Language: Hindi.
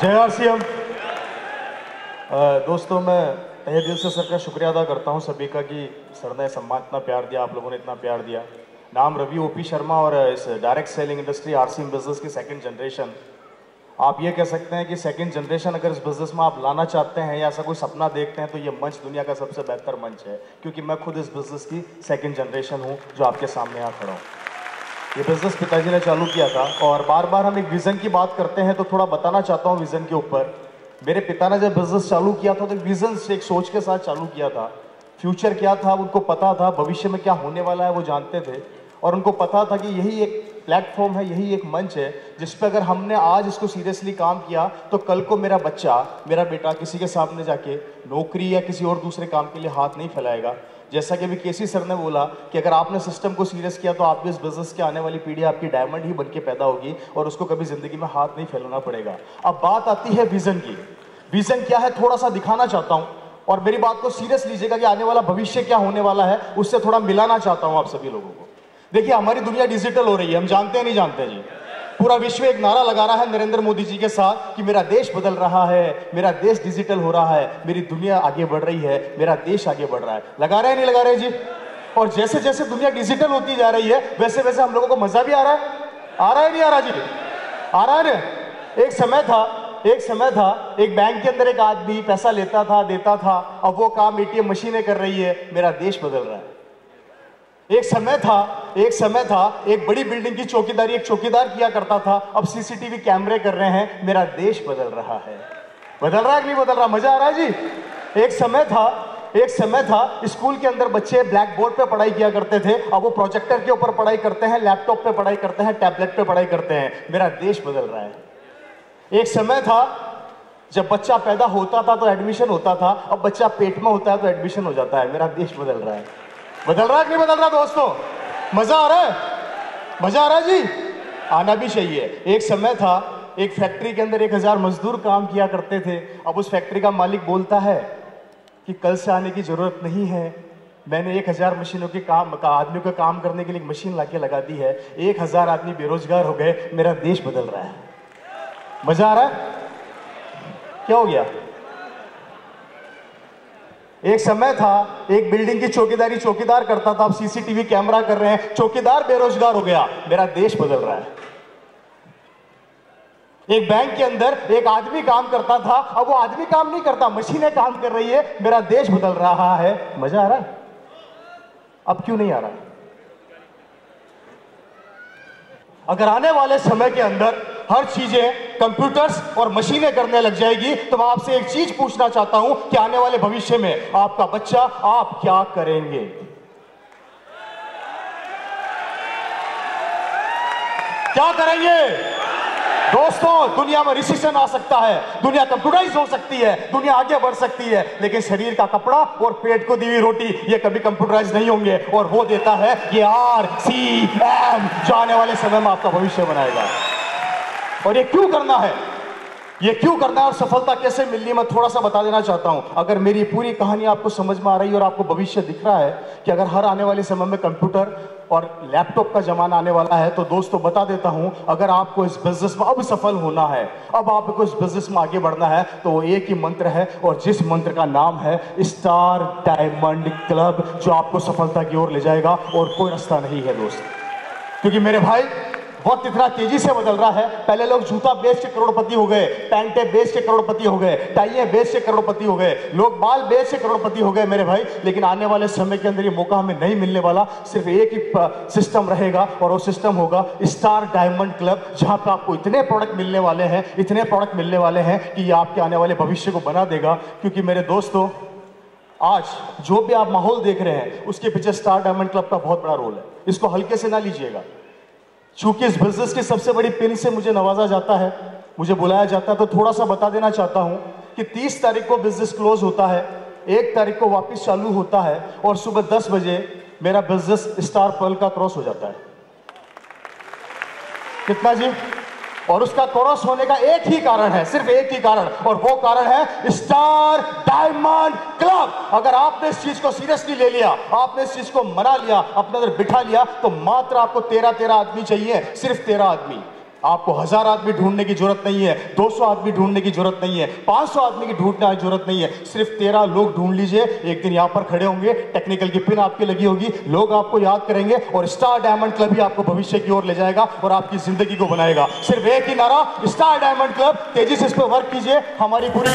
जय आरसीएम। दोस्तों, मैं तहे दिल से सर का शुक्रिया अदा करता हूं सभी का कि सर ने सम्मान इतना प्यार दिया, आप लोगों ने इतना प्यार दिया। नाम रवि ओपी शर्मा और इस direct selling industry RCM business की सेकंड जनरेशन। आप ये कह सकते हैं कि सेकंड जनरेशन अगर इस बिजनेस में आप लाना चाहते हैं या ऐसा कोई सपना देखते हैं तो ये मंच दुनिया का सबसे बेहतर मंच है, क्योंकि मैं खुद इस बिजनेस की सेकंड जनरेशन हूँ जो आपके सामने यहाँ खड़ा हूँ। ये बिजनेस पिताजी ने चालू किया था और बार बार हम एक विजन की बात करते हैं तो थोड़ा बताना चाहता हूँ विजन के ऊपर। मेरे पिता ने जब बिजनेस चालू किया था तो विजन से एक सोच के साथ चालू किया था। फ्यूचर क्या था उनको पता था, भविष्य में क्या होने वाला है वो जानते थे, और उनको पता था कि यही एक प्लेटफॉर्म है, यही एक मंच है जिस पे अगर हमने आज इसको सीरियसली काम किया तो कल को मेरा बच्चा, मेरा बेटा किसी के सामने जाके नौकरी या किसी और दूसरे काम के लिए हाथ नहीं फैलाएगा। जैसा कि अभी केसी सर ने बोला कि अगर आपने सिस्टम को सीरियस किया तो आप भी इस बिजनेस के आने वाली पीढ़ी आपकी डायमंड ही बनके पैदा होगी और उसको कभी जिंदगी में हाथ नहीं फैलाना पड़ेगा। अब बात आती है विजन की। विजन क्या है थोड़ा सा दिखाना चाहता हूं और मेरी बात को सीरियस लीजिएगा कि आने वाला भविष्य क्या होने वाला है उससे थोड़ा मिलाना चाहता हूं आप सभी लोगों को। देखिए, हमारी दुनिया डिजिटल हो रही है, हम जानते हैं नहीं जानते जी। पूरा विश्व एक नारा लगा रहा है नरेंद्र मोदी जी के साथ कि मेरा देश बदल रहा है, मेरा देश डिजिटल हो रहा है, मेरी दुनिया आगे बढ़ रही है, मेरा देश आगे बढ़ रहा है। लगा रहे हैं नहीं लगा रहे जी? और जैसे जैसे दुनिया डिजिटल होती जा रही है वैसे वैसे हम लोगों को मजा भी आ रहा है नहीं आ रहा जी? आ रहा है ना। एक समय था एक बैंक के अंदर एक आदमी पैसा लेता था देता था, अब वो काम एटीएम मशीनें कर रही है, मेरा देश बदल रहा है। एक समय था एक बड़ी बिल्डिंग की चौकीदारी एक चौकीदार किया करता था, अब सीसीटीवी कैमरे कर रहे हैं, मेरा देश बदल रहा है। बदल रहा है कि नहीं बदल रहा? मजा आ रहा है जी? एक समय था स्कूल के अंदर बच्चे ब्लैक बोर्ड पे पढ़ाई किया करते थे, अब वो प्रोजेक्टर के ऊपर पढ़ाई करते हैं, लैपटॉप पे पढ़ाई करते हैं, टैबलेट पे पढ़ाई करते हैं, मेरा देश बदल रहा है। एक समय था जब बच्चा पैदा होता था तो एडमिशन होता था, अब बच्चा पेट में होता है तो एडमिशन हो जाता है, मेरा देश बदल रहा है। बदल रहा है कि नहीं बदल रहा दोस्तों? मजा आ रहा है? मजा आ रहा है जी? आना भी चाहिए। एक समय था एक फैक्ट्री के अंदर 1000 मजदूर काम किया करते थे, अब उस फैक्ट्री का मालिक बोलता है कि कल से आने की जरूरत नहीं है, मैंने 1000 मशीनों के आदमियों का काम करने के लिए मशीन लाके लगा दी है, 1000 आदमी बेरोजगार हो गए, मेरा देश बदल रहा है। मजा आ रहा है? क्या हो गया? एक समय था एक बिल्डिंग की चौकीदारी चौकीदार करता था, अब सीसीटीवी कैमरा कर रहे हैं, चौकीदार बेरोजगार हो गया, मेरा देश बदल रहा है। एक बैंक के अंदर एक आदमी काम करता था, अब वो आदमी काम नहीं करता, मशीनें काम कर रही है, मेरा देश बदल रहा है। मजा आ रहा है? अब क्यों नहीं आ रहा? अगर आने वाले समय के अंदर हर चीजें कंप्यूटर्स और मशीनें करने लग जाएगी तो मैं आपसे एक चीज पूछना चाहता हूं कि आने वाले भविष्य में आपका बच्चा आप क्या करेंगे? क्या करेंगे दोस्तों? दुनिया में रिसेशन आ सकता है, दुनिया कंप्यूटराइज हो सकती है, दुनिया आगे बढ़ सकती है, लेकिन शरीर का कपड़ा और पेट को दी हुई रोटी ये कभी कंप्यूटराइज नहीं होंगे, और वो देता है ये RCM जो आने वाले समय में आपका भविष्य बनाएगा। और ये क्यों करना है, ये क्यों करना है और सफलता कैसे मिलनी है मैं थोड़ा सा बता देना चाहता हूं। अगर मेरी पूरी कहानी आपको समझ में आ रही है और आपको भविष्य दिख रहा है कि अगर हर आने वाले समय में कंप्यूटर और लैपटॉप का जमाना आने वाला है, तो दोस्तों बता देता हूं, अगर आपको इस बिजनेस में अब सफल होना है, अब आपको इस बिजनेस में आगे बढ़ना है, तो वो एक ही मंत्र है, और जिस मंत्र का नाम है स्टार डायमंड क्लब, जो आपको सफलता की ओर ले जाएगा, और कोई रास्ता नहीं है दोस्त। क्योंकि मेरे भाई वक्त इतना तेजी से बदल रहा है, पहले लोग जूता बेच के करोड़पति हो गए, पैंटे बेच के करोड़पति हो गए, टाइयां बेच के करोड़पति हो गए, लोग बाल बेच के करोड़पति हो गए मेरे भाई। लेकिन आने वाले समय के अंदर ये मौका हमें नहीं मिलने वाला, सिर्फ एक ही सिस्टम रहेगा और वो सिस्टम होगा स्टार डायमंड क्लब, जहां पे आपको इतने प्रोडक्ट मिलने वाले हैं, इतने प्रोडक्ट मिलने वाले हैं कि ये आपके आने वाले भविष्य को बना देगा। क्योंकि मेरे दोस्तों, आज जो भी आप माहौल देख रहे हैं उसके पीछे स्टार डायमंड क्लब का बहुत बड़ा रोल है, इसको हल्के से ना लीजिएगा। चूंकि इस बिजनेस की सबसे बड़ी पिन से मुझे नवाजा जाता है, मुझे बुलाया जाता है, तो थोड़ा सा बता देना चाहता हूं कि 30 तारीख को बिजनेस क्लोज होता है, 1 तारीख को वापस चालू होता है, और सुबह 10 बजे मेरा बिजनेस स्टार पर्ल का क्रॉस हो जाता है। कितना जी? और उसका क्रॉस होने का एक ही कारण है, सिर्फ एक ही कारण, और वो कारण है स्टार डायमंड क्लब। अगर आपने इस चीज को सीरियसली ले लिया, आपने इस चीज को मना लिया, अपने अंदर बिठा लिया, तो मात्र आपको 13 आदमी चाहिए, सिर्फ 13 आदमी। आपको 1000 आदमी ढूंढने की जरूरत नहीं है, 200 आदमी ढूंढने की जरूरत नहीं है, 500 आदमी की ढूंढने की जरूरत नहीं है, सिर्फ 13 लोग ढूंढ लीजिए। एक दिन यहां पर खड़े होंगे, टेक्निकल की पिन आपकी लगी होगी, लोग आपको याद करेंगे और स्टार डायमंड क्लब ही आपको भविष्य की ओर ले जाएगा और आपकी जिंदगी को बनाएगा। सिर्फ एक ही नारा, स्टार डायमंड क्लब। तेजी से इस पर वर्क कीजिए। हमारी पूरी